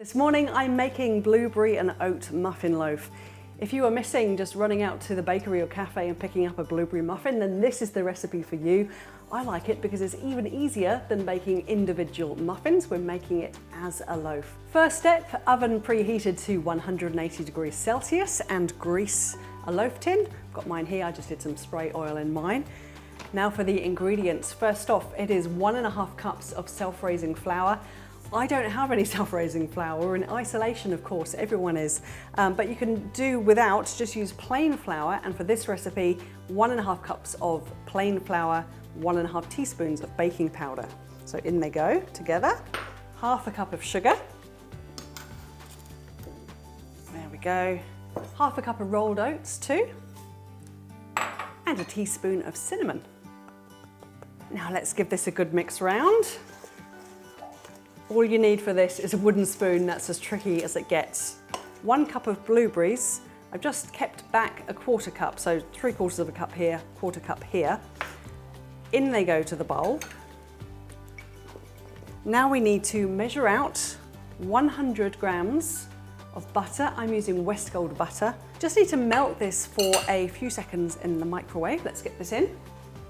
This morning I'm making blueberry and oat muffin loaf. If you are missing just running out to the bakery or cafe and picking up a blueberry muffin, then this is the recipe for you. I like it because it's even easier than baking individual muffins. We're making it as a loaf. First step, oven preheated to 180 degrees Celsius and grease a loaf tin. I've got mine here, I just did some spray oil in mine. Now for the ingredients. First off, it is 1.5 cups of self-raising flour. I don't have any self-raising flour. We're in isolation, of course, everyone is. But you can do without, just use plain flour. And for this recipe, 1.5 cups of plain flour, 1.5 teaspoons of baking powder. So in they go together. 1/2 cup of sugar. There we go. 1/2 cup of rolled oats too. And a teaspoon of cinnamon. Now let's give this a good mix round. All you need for this is a wooden spoon. That's as tricky as it gets. 1 cup of blueberries. I've just kept back a 1/4 cup, so 3/4 of a cup here, 1/4 cup here. In they go to the bowl. Now we need to measure out 100 grams of butter. I'm using Westgold butter. Just need to melt this for a few seconds in the microwave. Let's get this in.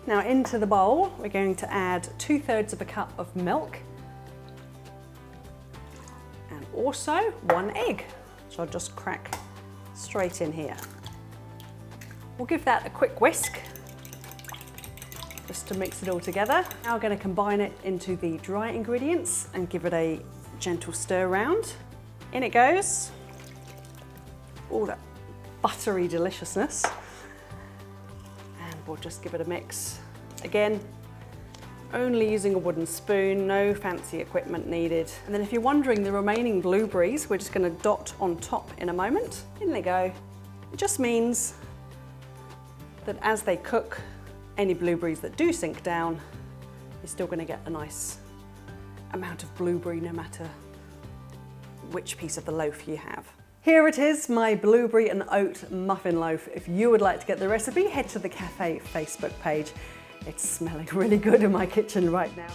Now into the bowl, we're going to add 2/3 of a cup of milk. And also 1 egg. So I'll just crack straight in here. We'll give that a quick whisk, just to mix it all together. Now we're going to combine it into the dry ingredients and give it a gentle stir round. In it goes. All that buttery deliciousness. And we'll just give it a mix. Again, only using a wooden spoon, no fancy equipment needed. And then if you're wondering, the remaining blueberries, we're just going to dot on top in a moment. In they go. It just means that as they cook, any blueberries that do sink down, you're still going to get a nice amount of blueberry no matter which piece of the loaf you have. Here it is, my blueberry and oat muffin loaf. If you would like to get the recipe, head to the cafe Facebook page. It's smelling really good in my kitchen right now.